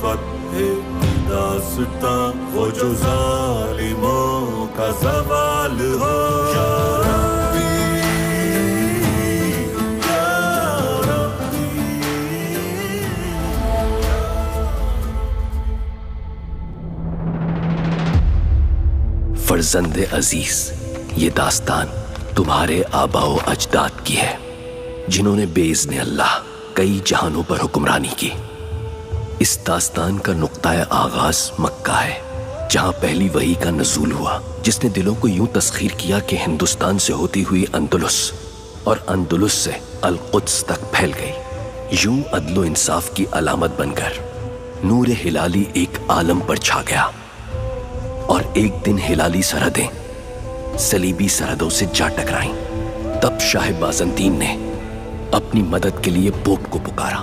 فتح کی داستاں، وہ جو ظالموں کا زوال ہو. یا ربی یا ربی. فرزند عزیز، یہ داستان تمہارے آباء و اجداد کی ہے جنہوں نے بے اذن اللہ کئی جہانوں پر حکمرانی کی. اس داستان کا نقطہ آغاز مکہ ہے، جہاں پہلی وحی کا نزول ہوا، جس نے دلوں کو یوں تسخیر کیا کہ ہندوستان سے ہوتی ہوئی اندلس اور اندلس سے القدس تک پھیل گئی. یوں عدل و انصاف کی علامت بن کر نور ہلالی ایک عالم پر چھا گیا، اور ایک دن ہلالی سرحدیں صلیبی سرحدوں سے جا ٹکرائیں. تب شاہ بازنطین نے اپنی مدد کے لیے پوپ کو پکارا.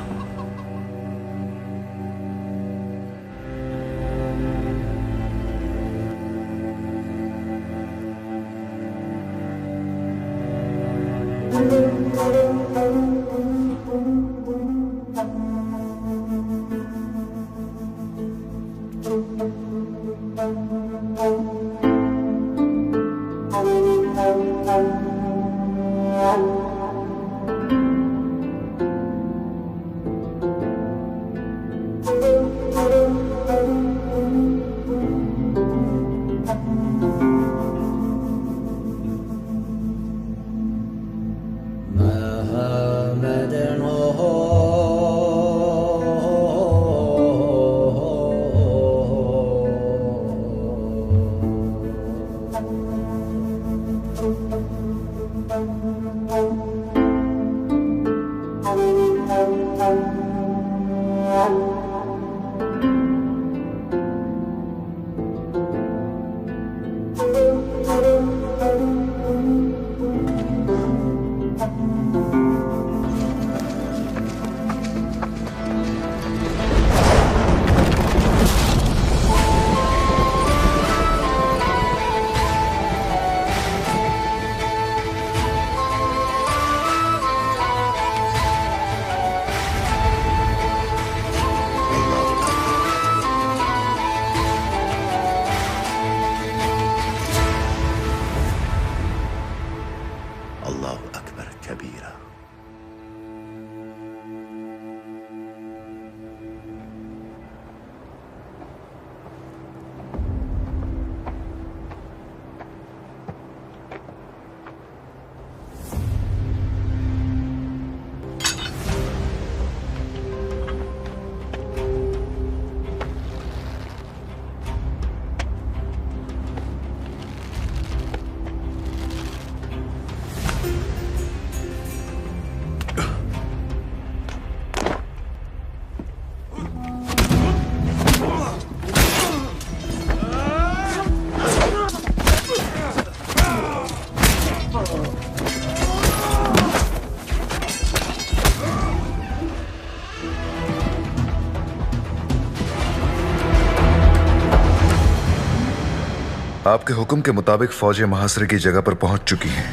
آپ کے حکم کے مطابق فوجیں محاصرے کی جگہ پر پہنچ چکی ہیں.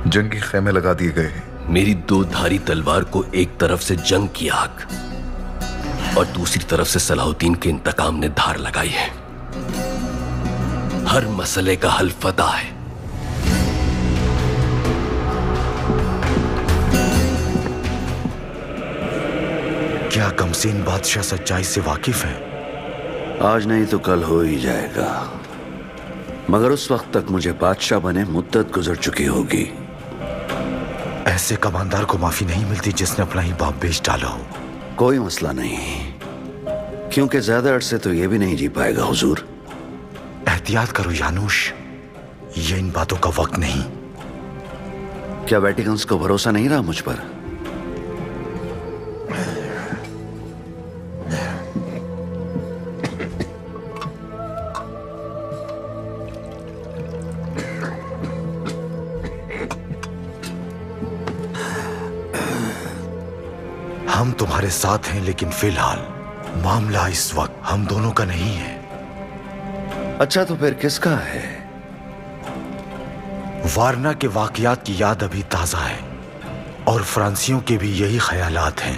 جنگی خیمے لگا دیے گئے ہیں. میری دو دھاری تلوار کو ایک طرف سے جنگ کی آگ اور دوسری طرف سے صلاح الدین کے انتقام نے دھار لگائی ہے. ہر مسئلے کا حل فتح ہے. کیا کمسین بادشاہ سچائی سے واقف ہے؟ آج نہیں تو کل ہو ہی جائے گا، مگر اس وقت تک مجھے بادشاہ بنے مدت گزر چکی ہوگی. ایسے کماندار کو معافی نہیں ملتی جس نے اپنا ہی باپ بیچ ڈالا ہو. کوئی مسئلہ نہیں، کیونکہ زیادہ عرصے تو یہ بھی نہیں جی پائے گا حضور. احتیاط کرو یانوش، یہ ان باتوں کا وقت نہیں. کیا ویٹیکنز کو بھروسہ نہیں رہا مجھ پر؟ ہم تمہارے ساتھ ہیں، لیکن فی الحال معاملہ اس وقت ہم دونوں کا نہیں ہے. اچھا تو پھر کس کا ہے؟ وارنا کے واقعات کی یاد ابھی تازہ ہے اور فرانسیوں کے بھی یہی خیالات ہیں.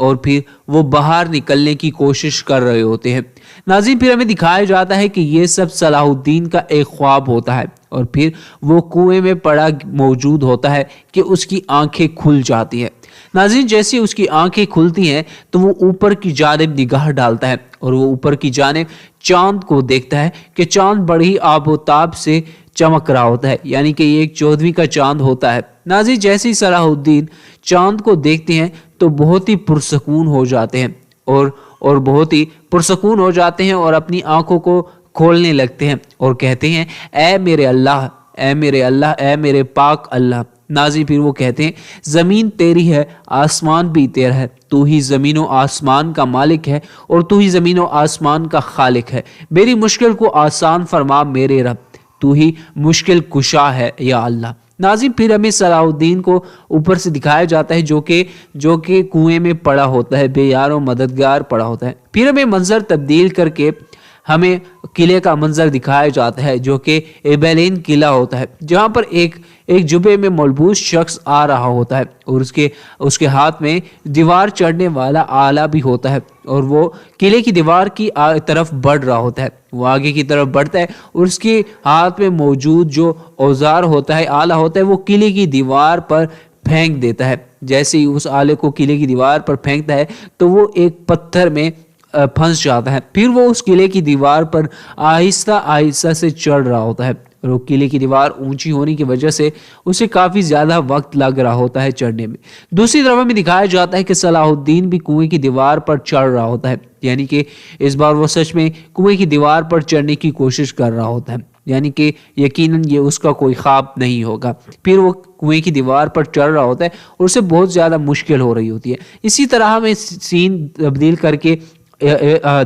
اور پھر وہ باہر نکلنے کی کوشش کر رہے ہوتے ہیں۔ ناظرین پھر ہمیں دکھایا جاتا ہے کہ یہ سب صلاح الدین کا ایک خواب ہوتا ہے اور پھر وہ کنویں میں پڑا موجود ہوتا ہے کہ اس کی آنکھیں کھل جاتی ہیں۔ ناظرین جیسے اس کی آنکھیں کھلتی ہیں تو وہ اوپر کی جانب نگاہ ڈالتا ہے اور وہ اوپر کی جانب چاند کو دیکھتا ہے کہ چاند بڑی آب و تاب سے چمک رہا ہوتا ہے، یعنی کہ یہ ایک 14ویں کا چاند ہوتا ہے۔ ناظرین جیسے ہی صلاح الدین چاند کو دیکھتے ہیں تو بہت ہی پرسکون ہو جاتے ہیں اور بہت ہی پرسکون ہو جاتے ہیں اور اپنی آنکھوں کو کھولنے لگتے ہیں اور کہتے ہیں اے میرے اللہ، اے میرے اللہ، اے میرے پاک اللہ۔ ناظرین پھر وہ کہتے ہیں زمین تیری ہے، آسمان بھی تیرا ہے، تو ہی زمین و آسمان کا مالک ہے اور تو ہی زمین و آسمان کا خالق ہے۔ میری مشکل کو آسان فرما میرے رب، تو ہی مشکل کشا ہے یا اللہ۔ ناظرین پھر ہمیں صلاح الدین کو اوپر سے دکھایا جاتا ہے جو کہ کنویں میں پڑا ہوتا ہے، بے یار و مددگار پڑا ہوتا ہے۔ پھر ہمیں منظر تبدیل کر کے ہمیں قلعے کا منظر دکھایا جاتا ہے جو کہ ایبیلین قلعہ ہوتا ہے، جہاں پر ایک جبے میں ملبوس شخص آ رہا ہوتا ہے اور اس کے ہاتھ میں دیوار چڑھنے والا آلہ بھی ہوتا ہے اور وہ قلعے کی دیوار کی طرف بڑھ رہا ہوتا ہے۔ وہ آگے کی طرف بڑھتا ہے اور اس کے ہاتھ میں موجود جو اوزار ہوتا ہے، آلہ ہوتا ہے، وہ قلعے کی دیوار پر پھینک دیتا ہے۔ جیسے ہی اس آلے کو قلعے کی دیوار پر پھینکتا ہے تو وہ ایک پتھر میں پھنس جاتا ہے۔ پھر وہ اس قلعے کی دیوار پر آہستہ آہستہ سے چڑھ رہا ہوتا ہے اور وہ قلعے کی دیوار اونچی ہونے کی وجہ سے اسے کافی زیادہ وقت لگ رہا ہوتا ہے چڑھنے میں۔ دوسری طرف ہمیں دکھایا جاتا ہے کہ صلاح الدین بھی کنویں کی دیوار پر چڑھ رہا ہوتا ہے، یعنی کہ اس بار وہ سچ میں کنویں کی دیوار پر چڑھنے کی کوشش کر رہا ہوتا ہے، یعنی کہ یقیناً یہ اس کا کوئی خواب نہیں ہوگا۔ پھر وہ کنویں کی دیوار پر چڑھ رہا ہوتا ہے اور اسے بہت زیادہ مشکل ہو رہی ہوتی ہے۔ اسی طرح ہمیں سین تبدیل کر کے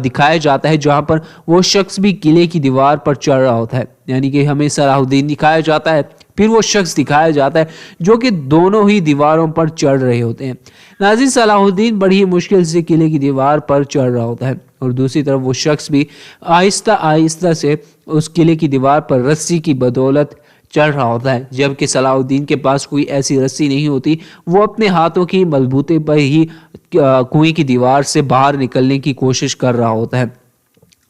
دکھایا جاتا ہے جہاں پر وہ شخص بھی قلعے کی دیوار پر چڑھ رہا ہوتا ہے، یعنی کہ ہمیں صلاح الدین دکھایا جاتا ہے، پھر وہ شخص دکھایا جاتا ہے جو کہ دونوں ہی دیواروں پر چڑھ رہے ہوتے ہیں۔ ناظرین صلاح الدین بڑی ہی مشکل سے قلعے کی دیوار پر چڑھ رہا ہوتا ہے اور دوسری طرف وہ شخص بھی آہستہ آہستہ سے اس قلعے کی دیوار پر رسی کی بدولت چڑھ رہا ہوتا ہے، جبکہ صلاح الدین کے پاس کوئی ایسی رسی نہیں ہوتی۔ وہ اپنے ہاتھوں کی بلبوتے پر ہی کنویں کی دیوار سے باہر نکلنے کی کوشش کر رہا ہوتا ہے۔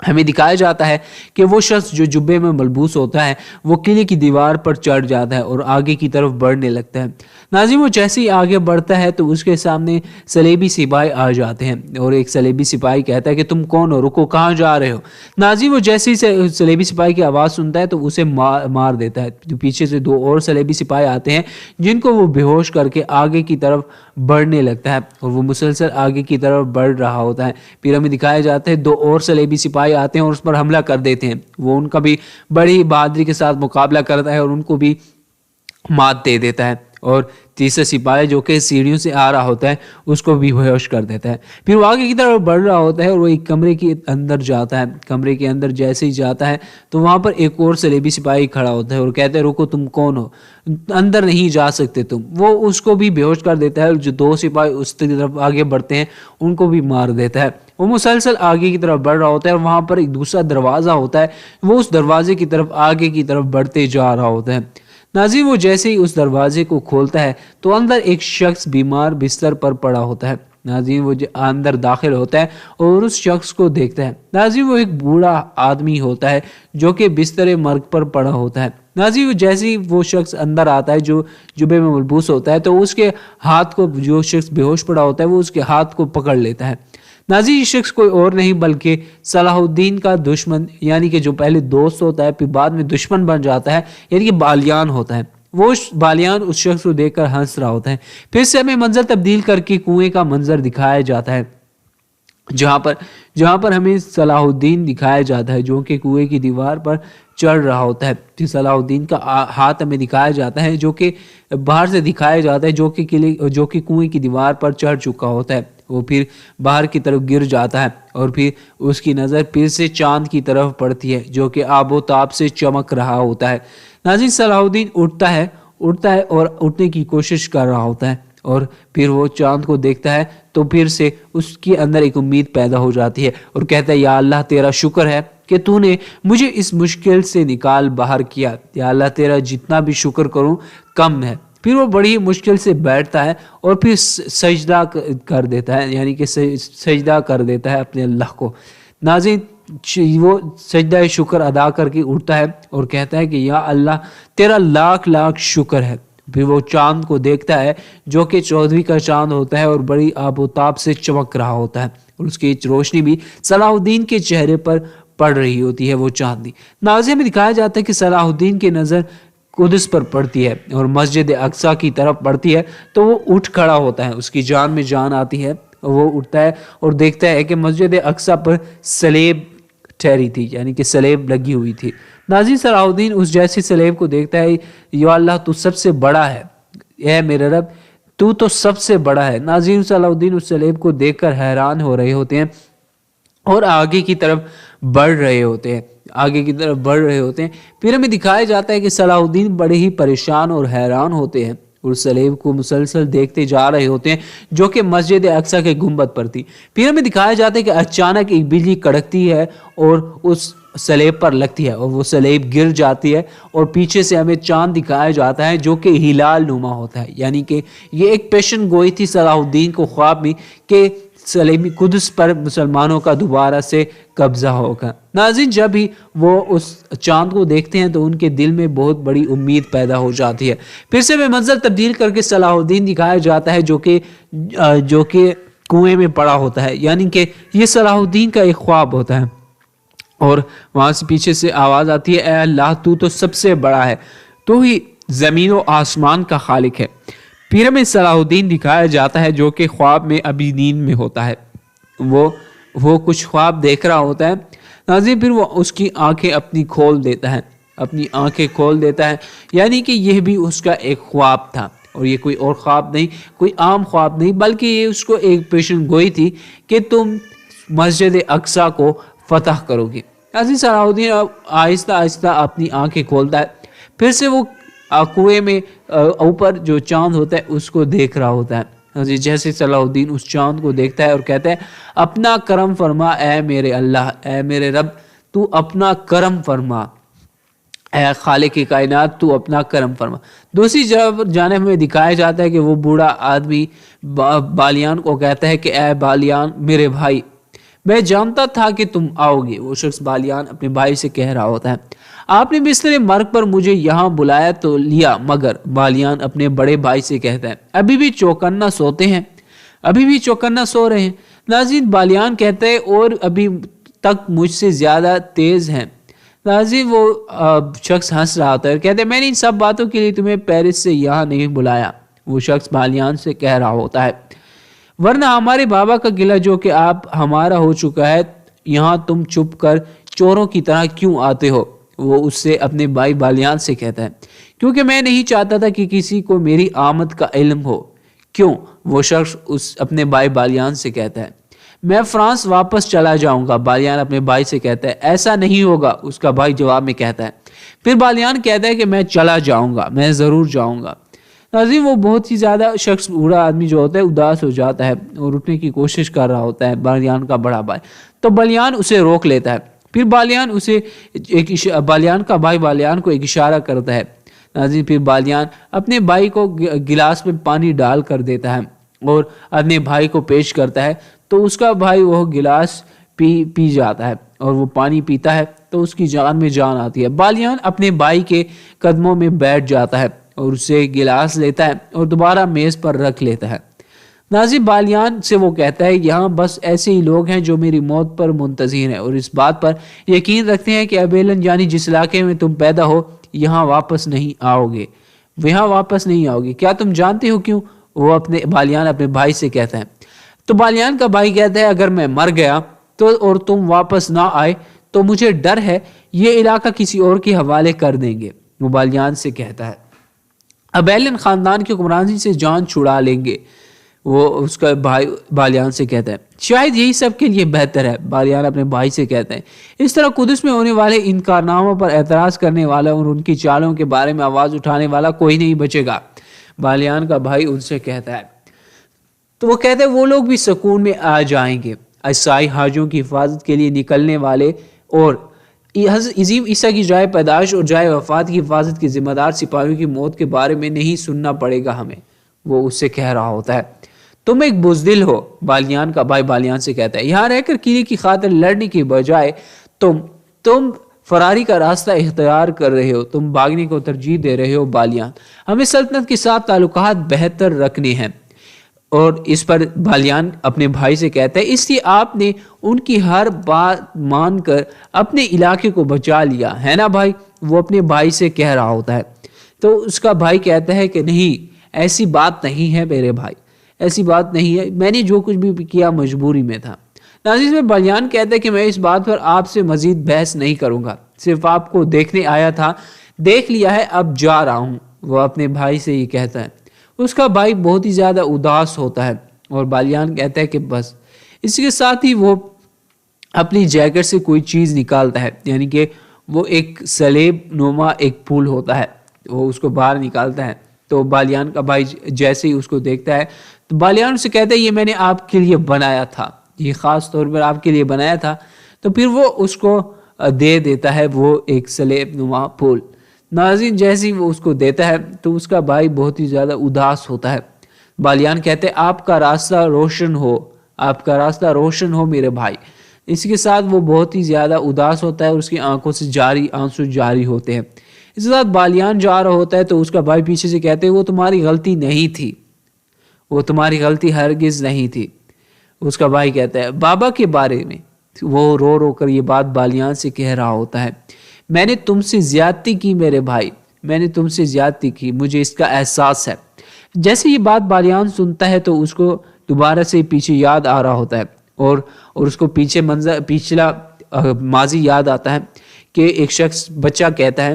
ہمیں دکھایا جاتا ہے کہ وہ شخص جو جبے میں ملبوس ہوتا ہے وہ قلعے کی دیوار پر چڑھ جاتا ہے اور آگے کی طرف بڑھنے لگتا ہے۔ ناظرین وہ جیسے ہی آگے بڑھتا ہے تو اس کے سامنے صلیبی سپاہی آ جاتے ہیں اور ایک صلیبی سپاہی کہتا ہے کہ تم کون ہو، رکو، کہاں جا رہے ہو۔ ناظرین وہ جیسے ہی صلیبی سپاہی کی آواز سنتا ہے تو اسے مار دیتا ہے۔ پیچھے سے دو اور صلیبی سپاہی آتے ہیں جن کو وہ بے ہوش کر کے آگے کی طرف بڑھنے لگتا ہے اور وہ مسلسل آگے کی طرف بڑھ رہا ہوتا ہے۔ پھر ہمیں دکھایا جاتا ہے دو اور صلیبی سپاہی آتے ہیں اور اس پر حملہ کر دیتے ہیں۔ وہ ان کا بھی بڑی بہادری کے ساتھ مقابلہ کرتا ہے اور ان کو بھی مات دے دیتا ہے اور تیسرا سپاہی جو کہ سیڑھیوں سے آ رہا ہوتا ہے اس کو بھی بے ہوش کر دیتا ہے۔ پھر وہ آگے کی طرف بڑھ رہا ہوتا ہے اور وہ ایک کمرے کے اندر جاتا ہے۔ کمرے کے اندر جیسے ہی جاتا ہے تو وہاں پر ایک اور صلیبی سپاہی کھڑا ہوتا ہے اور کہتا ہے رکو، تم کون ہو، اندر نہیں جا سکتے تم۔ وہ اس کو بھی بے ہوش کر دیتا ہے اور جو دو سپاہی اس کی طرف آگے بڑھتے ہیں ان کو بھی مار دیتا ہے۔ وہ مسلسل آگے کی طرف بڑھ رہا ہوتا ہے اور وہاں پر ایک دوسرا دروازہ ہوتا ہے، وہ اس دروازے کی طرف آگے کی طرف بڑھتے جا رہا ہوتا ہے۔ ناظرین وہ جیسے ہی اس دروازے کو کھولتا ہے تو اندر ایک شخص بیمار بستر پر پڑا ہوتا ہے۔ ناظرین وہ اندر داخل ہوتا ہے اور اس شخص کو دیکھتا ہے۔ ناظرین وہ ایک بوڑھا آدمی ہوتا ہے جو کہ بستر مرگ پر پڑا ہوتا ہے۔ ناظرین جیسے ہی وہ شخص اندر آتا ہے جو جبے میں ملبوس ہوتا ہے تو اس کے ہاتھ کو، جو شخص بے ہوش پڑا ہوتا ہے وہ اس کے ہاتھ کو پکڑ لیتا ہے۔ ناظرین یہ شخص کوئی اور نہیں بلکہ صلاح الدین کا دشمن، یعنی کہ جو پہلے دوست ہوتا ہے پھر بعد میں دشمن بن جاتا ہے، یعنی کہ بالیان ہوتا ہے۔ وہ بالیان اس شخص کو دیکھ کر ہنس رہا ہوتا ہے۔ پھر سے ہمیں منظر تبدیل کر کے کنویں کا منظر دکھایا جاتا ہے جہاں پر ہمیں صلاح الدین دکھایا جاتا ہے جو کہ کنویں کی دیوار پر چڑھ رہا ہوتا ہے۔ پھر صلاح الدین کا ہاتھ ہمیں دکھایا جاتا ہے جو کہ باہر سے دکھایا جاتا ہے جو کہ کنویں کی دیوار پر چڑھ چکا ہوتا ہے۔ وہ پھر باہر کی طرف گر جاتا ہے اور پھر اس کی نظر پھر سے چاند کی طرف پڑتی ہے جو کہ آب و تاب سے چمک رہا ہوتا ہے۔ ناظرین صلاح الدین اٹھتا ہے اور اٹھنے کی کوشش کر رہا ہوتا ہے اور پھر وہ چاند کو دیکھتا ہے تو پھر سے اس کے اندر ایک امید پیدا ہو جاتی ہے اور کہتا ہے یا اللہ تیرا شکر ہے کہ تو نے مجھے اس مشکل سے نکال باہر کیا، یا اللہ تیرا جتنا بھی شکر کروں کم ہے۔ پھر وہ بڑی مشکل سے بیٹھتا ہے اور پھر سجدہ کر دیتا ہے، یعنی کہ سجدہ کر دیتا ہے اپنے اللہ کو۔ ناظرین، وہ سجدہ شکر ادا کر کے اٹھتا ہے اور کہتا ہے کہ یا اللہ تیرا لاکھ لاکھ شکر ہے۔ پھر وہ چاند کو دیکھتا ہے جو کہ 14ویں کا چاند ہوتا ہے اور بڑی آب و تاب سے چمک رہا ہوتا ہے، اور اس کی روشنی بھی صلاح الدین کے چہرے پر پڑ رہی ہوتی ہے، وہ چاندنی۔ ناظرین، میں دکھایا جاتا ہے کہ صلاح الدین کی نظر قدس پر پڑتی ہے اور مسجد اقصیٰ کی طرف پڑتی ہے تو وہ اٹھ کھڑا ہوتا ہے، اس کی جان میں جان آتی ہے، وہ اٹھتا ہے اور دیکھتا ہے کہ مسجد اقصیٰ پر سلیب ٹھہری تھی، یعنی کہ سلیب لگی ہوئی تھی۔ ناظرین، صلاح الدین اس جیسی سلیب کو دیکھتا ہے، یا اللہ تو سب سے بڑا ہے، اے میرے رب تو سب سے بڑا ہے۔ ناظرین، صلاح الدین اس سلیب کو دیکھ کر حیران ہو رہے ہوتے ہیں اور آگے کی طرف بڑھ رہے ہوتے ہیں۔ پھر ہمیں دکھایا جاتا ہے کہ صلاح الدین بڑے ہی پریشان اور حیران ہوتے ہیں اور سلیب کو مسلسل دیکھتے جا رہے ہوتے ہیں جو کہ مسجد اقصیٰ کے گنبد پر تھی۔ پھر ہمیں دکھایا جاتا ہے کہ اچانک ایک بجلی کڑکتی ہے اور اس سلیب پر لگتی ہے اور وہ سلیب گر جاتی ہے، اور پیچھے سے ہمیں چاند دکھایا جاتا ہے جو کہ ہلال نما ہوتا ہے، یعنی کہ یہ ایک پیشن گوئی تھی صلاح الدین کو خواب میں کہ سلیمی قدس پر مسلمانوں کا دوبارہ سے قبضہ ہوگا۔ ناظرین، جب ہی وہ اس چاند کو دیکھتے ہیں تو ان کے دل میں بہت بڑی امید پیدا ہو جاتی ہے۔ پھر سے میں منظر تبدیل کر کے صلاح الدین دکھایا جاتا ہے جو کہ کنویں میں پڑا ہوتا ہے، یعنی کہ یہ صلاح الدین کا ایک خواب ہوتا ہے، اور وہاں سے پیچھے سے آواز آتی ہے، اے اللہ تو سب سے بڑا ہے، تو ہی زمین و آسمان کا خالق ہے۔ پھر ہمیں صلاح الدین دکھایا جاتا ہے جو کہ خواب میں ابھی نیند میں ہوتا ہے، وہ کچھ خواب دیکھ رہا ہوتا ہے۔ ناظرین، پھر وہ اس کی آنکھیں اپنی کھول دیتا ہے، یعنی کہ یہ بھی اس کا ایک خواب تھا، اور یہ کوئی اور خواب نہیں، کوئی عام خواب نہیں، بلکہ یہ اس کو ایک پیشن گوئی تھی کہ تم مسجد اقصیٰ کو فتح کرو گے۔ ناظرین، صلاح الدین آہستہ آہستہ اپنی آنکھیں کھولتا ہے، پھر سے وہ کنویں میں اوپر جو چاند ہوتا ہے اس کو دیکھ رہا ہوتا ہے۔ جیسے صلاح الدین اس چاند کو دیکھتا ہے اور کہتا ہے، اپنا کرم فرما اے میرے اللہ، اے میرے رب تو اپنا کرم فرما، اے خالق کائنات تو اپنا کرم فرما۔ دوسری جانب ہمیں دکھایا جاتا ہے کہ وہ بوڑھا آدمی بالیان کو کہتا ہے کہ اے بالیان میرے بھائی، میں جانتا تھا کہ تم آؤ گے۔ وہ شخص بالیان اپنے بھائی سے کہہ رہا ہوتا ہے، آپ نے بستر مرگ پر مجھے یہاں بلایا تو لیا، مگر بالیان اپنے بڑے بھائی سے کہتا ہے، ابھی بھی چوکنا سو رہے ہیں۔ ناظرین، بالیان کہتا ہے اور ابھی تک مجھ سے زیادہ تیز ہیں۔ ناظرین، وہ شخص ہنس رہا ہوتا ہے اور کہتا ہے، میں نے ان سب باتوں کے لیے تمہیں پیرس سے یہاں نہیں بلایا۔ وہ شخص بالیان سے کہہ رہا ہوتا ہے، ورنہ ہمارے بابا کا قلعہ جو کہ آپ ہمارا ہو چکا ہے، یہاں تم چھپ کر چوروں کی طرح کیوں آتے ہو؟ وہ اس سے اپنے بھائی بالیان سے کہتا ہے، کیونکہ میں نہیں چاہتا تھا کہ کسی کو میری آمد کا علم ہو۔ کیوں؟ وہ شخص اپنے بھائی بالیان سے کہتا ہے، میں فرانس واپس چلا جاؤں گا۔ بالیان اپنے بھائی سے کہتا ہے، ایسا نہیں ہوگا، اس کا بھائی جواب میں کہتا ہے۔ پھر بالیان کہتا ہے کہ میں چلا جاؤں گا، میں ضرور جاؤں گا۔ ناظرین، وہ بہت ہی زیادہ شخص بوڑھا آدمی جو ہوتا ہے اداس ہو جاتا ہے اور اٹھنے کی کوشش کر رہا ہوتا ہے، بالیان کا بڑا بھائی، تو بالیان اسے روک لیتا ہے۔ پھر بالیان کا بھائی بالیان کو ایک اشارہ کرتا ہے۔ ناظرین، پھر بالیان اپنے بھائی کو گلاس میں پانی ڈال کر دیتا ہے اور اپنے بھائی کو پیش کرتا ہے، تو اس کا بھائی وہ گلاس پی جاتا ہے اور وہ پانی پیتا ہے تو اس کی جان میں جان آتی ہے۔ بالیان اپنے بھائی کے قدموں میں بیٹھ جاتا ہے اور اسے گلاس لیتا ہے اور دوبارہ میز پر رکھ لیتا ہے۔ ناظرین، بالیان سے وہ کہتا ہے، یہاں بس ایسے ہی لوگ ہیں جو میری موت پر منتظر ہیں اور اس بات پر یقین رکھتے ہیں کہ ابیلن یعنی جس علاقے میں تم پیدا ہو یہاں واپس نہیں آؤ گے۔ کیا تم جانتے ہو کیوں؟ وہ بالیان اپنے بھائی سے کہتا ہے۔ تو بالیان کا بھائی کہتا ہے، اگر میں مر گیا تو اور تم واپس نہ آئے تو مجھے ڈر ہے یہ علاقہ کسی اور کے حوالے کر دیں گے۔ وہ بالیان سے کہتا ہے، ابیلن خاندان کی حکمرانی سے جان چھڑا لیں گے۔ وہ اس کا بھائی بالیان سے کہتا ہے، شاید یہی سب کے لیے بہتر ہے۔ بالیان اپنے بھائی سے کہتے ہیں، اس طرح قدس میں ہونے والے ان کارناموں پر اعتراض کرنے والا اور ان کی چالوں کے بارے میں آواز اٹھانے والا کوئی نہیں بچے گا۔ بالیان کا بھائی ان سے کہتا ہے، تو وہ کہتے ہیں وہ لوگ بھی سکون میں آ جائیں گے، عیسائی حاجوں کی حفاظت کے لیے نکلنے والے اور حضرت عظیم عیسیٰ کی جائے پیدائش اور جائے وفات کی حفاظت کی ذمہ دار سپاہیوں کی موت کے بارے میں نہیں سننا پڑے گا ہمیں، وہ اس سے کہہ رہا ہوتا ہے۔ تم ایک بزدل ہو، بالیان کا بھائی بالیان سے کہتا ہے، یہاں رہ کر قلعے کی خاطر لڑنے کی بجائے تم فراری کا راستہ اختیار کر رہے ہو، تم بھاگنے کو ترجیح دے رہے ہو بالیان۔ ہمیں سلطنت کے ساتھ تعلقات بہتر رکھنے ہیں۔ اور اس پر بالیان اپنے بھائی سے کہتا ہے، اس لیے آپ نے ان کی ہر بات مان کر اپنے علاقے کو بچا لیا ہے نا بھائی، وہ اپنے بھائی سے کہہ رہا ہوتا ہے۔ تو اس کا بھائی کہتا ہے کہ نہیں، ایسی بات نہیں ہے میرے بھائی، ایسی بات نہیں ہے، میں نے جو کچھ بھی کیا مجبوری میں تھا۔ ناظرین، میں بالیان کہتا ہے کہ میں اس بات پر آپ سے مزید بحث نہیں کروں گا، صرف آپ کو دیکھنے آیا تھا، دیکھ لیا ہے، اب جا رہا ہوں، وہ اپنے بھائی سے یہ کہتا ہے۔ اس کا بھائی بہت ہی زیادہ اداس ہوتا ہے اور بالیان کہتا ہے کہ بس۔ اس کے ساتھ ہی وہ اپنی جیکٹ سے کوئی چیز نکالتا ہے، یعنی کہ وہ ایک سلیب نما ایک پھول ہوتا ہے، وہ اس کو باہر نکالتا ہے۔ تو بالیان کا بھائی جیسے ہی اس کو دیکھتا ہے تو بالیان سے کہتا ہے، یہ میں نے آپ کے لیے بنایا تھا، یہ خاص طور پر آپ کے لیے بنایا تھا۔ تو پھر وہ اس کو دے دیتا ہے وہ ایک سلیب نما پھول۔ ناظرین، جیسے ہی وہ اس کو دیتا ہے تو اس کا بھائی بہت ہی زیادہ اداس ہوتا ہے۔ بالیان کہتے ہیں، آپ کا راستہ روشن ہو، آپ کا راستہ روشن ہو میرے بھائی۔ اس کے ساتھ وہ بہت ہی زیادہ اداس ہوتا ہے اور اس کی آنکھوں سے آنسو جاری ہوتے ہیں۔ اس کے ساتھ بالیان جا رہا ہوتا ہے تو اس کا بھائی پیچھے سے کہتے ہیں، وہ تمہاری غلطی نہیں تھی، وہ تمہاری غلطی ہرگز نہیں تھی۔ اس کا بھائی کہتا ہے، بابا کے بارے میں وہ رو رو کر یہ بات بالیان سے کہہ رہا ہوتا ہے، میں نے تم سے زیادتی کی میرے بھائی، میں نے تم سے زیادتی کی، مجھے اس کا احساس ہے۔ جیسے یہ بات بالیان سنتا ہے تو اس کو دوبارہ سے پیچھے یاد آ رہا ہوتا ہے اور اس کو پچھلا ماضی یاد آتا ہے کہ ایک شخص بچہ کہتا ہے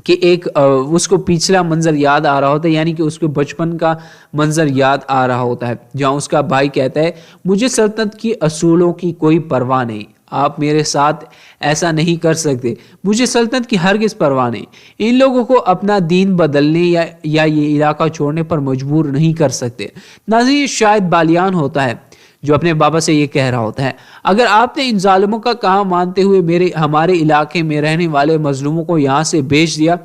کہ اس کو پچھلا منظر یاد آ رہا ہوتا ہے، یعنی کہ اس کو بچپن کا منظر یاد آ رہا ہوتا ہے، جہاں اس کا بھائی کہتا ہے، مجھے سلطنت کی اصولوں کی کوئی پرواہ نہیں، آپ میرے ساتھ ایسا نہیں کر سکتے، مجھے سلطنت کی ہرگز پرواہ نہیں، ان لوگوں کو اپنا دین بدلنے یا یہ علاقہ چھوڑنے پر مجبور نہیں کر سکتے۔ ناظرین، شاید بالیان ہوتا ہے جو اپنے بابا سے یہ کہہ رہا ہوتا ہے، اگر آپ نے ان ظالموں کا کہا مانتے ہوئے ہمارے علاقے میں رہنے والے مظلوموں کو یہاں سے بیچ دیا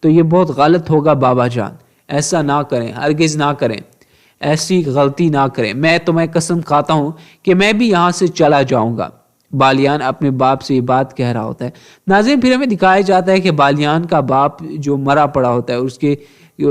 تو یہ بہت غلط ہوگا بابا جان، ایسا نہ کریں، ہرگز نہ کریں، ایسی غلطی نہ کریں، میں تمہیں قسم کھاتا ہوں کہ میں بھی یہاں سے چلا جاؤں گا۔ بالیان اپنے باپ سے یہ بات کہہ رہا ہوتا ہے۔ ناظرین، پھر ہمیں دکھایا جاتا ہے کہ بالیان کا باپ جو مرا پڑا ہوتا ہے، اس کے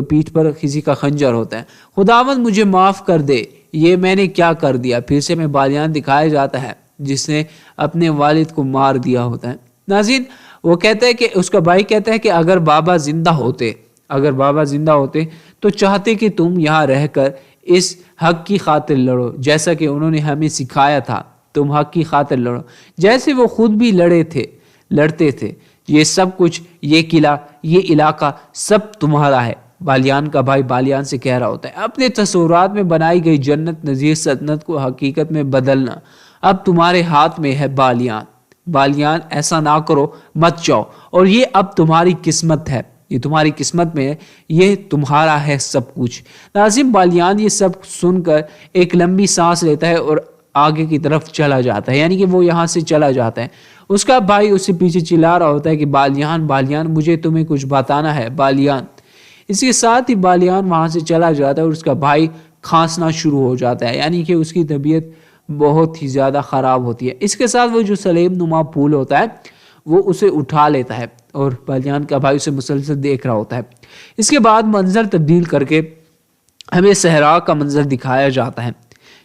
پیٹھ پر کسی کا خنجر ہوتا ہے۔ خداوند مجھے معاف کر دے، یہ میں نے کیا کر دیا۔ پھر سے میں بالیان دکھایا جاتا ہے جس نے اپنے والد کو مار دیا ہوتا ہے۔ ناظرین، وہ کہتا ہے کہ اس کا بھائی کہتا ہے کہ اگر بابا زندہ ہوتے تو چاہتے کہ تم یہاں رہ کر اس حق کی خاطر لڑو، جیسا کہ انہوں نے ہمیں سکھایا تھا، تم حق کی خاطر لڑو جیسے وہ خود بھی لڑتے تھے۔ یہ سب کچھ، یہ قلعہ، یہ علاقہ سب تمہارا ہے۔ بالیان کا بھائی بالیان سے کہہ رہا ہوتا ہے، اپنے تصورات میں بنائی گئی جنت نظیر سلطنت کو حقیقت میں بدلنا اب تمہارے ہاتھ میں ہے۔ بالیان ایسا نہ کرو، مت جاؤ، اور یہ اب تمہاری قسمت ہے، یہ تمہاری قسمت میں ہے، یہ تمہارا ہے سب کچھ۔ ناظرین، بالیان یہ سب سن کر ایک لمبی سانس لیتا ہے اور آگے کی طرف چلا جاتا ہے، یعنی کہ وہ یہاں سے چلا جاتا ہے۔ اس کا بھائی اس سے پیچھے چلا رہا ہوتا ہے کہ بالیان مجھے تمہیں کچھ بتانا ہے بالیان۔ اس کے ساتھ ہی بالیان وہاں سے چلا جاتا ہے اور اس کا بھائی کھانسنا شروع ہو جاتا ہے، یعنی کہ اس کی طبیعت بہت ہی زیادہ خراب ہوتی ہے۔ اس کے ساتھ وہ جو سلیب نما پھول ہوتا ہے وہ اسے اٹھا لیتا ہے اور بالیان کا بھائی اسے مسلسل دیکھ رہا ہوتا ہے۔ اس کے بعد منظر تبدیل کر کے ہمیں صحرا کا منظر دکھایا جاتا ہے،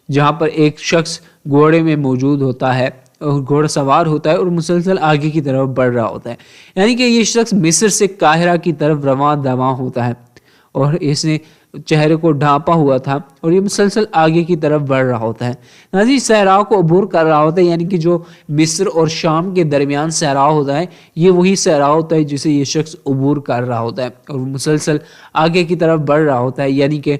جہاں پر ایک شخص گھوڑے میں موجود ہوتا ہے اور گھوڑا سوار ہوتا ہے اور مسلسل آگے کی طرف بڑھ رہا ہوتا ہے، یعنی کہ یہ شخص مصر سے قاہرہ کی طرف رواں ہوتا ہے اور اس نے چہرے کو ڈھانپا ہوا تھا اور یہ مسلسل آگے کی طرف بڑھ رہا ہوتا ہے۔ ناظرین، صحرا کو عبور کر رہا ہوتا ہے، یعنی کہ جو مصر اور شام کے درمیان صحرا ہوتا ہے، یہ وہی صحرا ہوتا ہے جسے یہ شخص عبور کر رہا ہوتا ہے اور مسلسل آگے کی طرف بڑھ رہا ہوتا ہے، یعنی کہ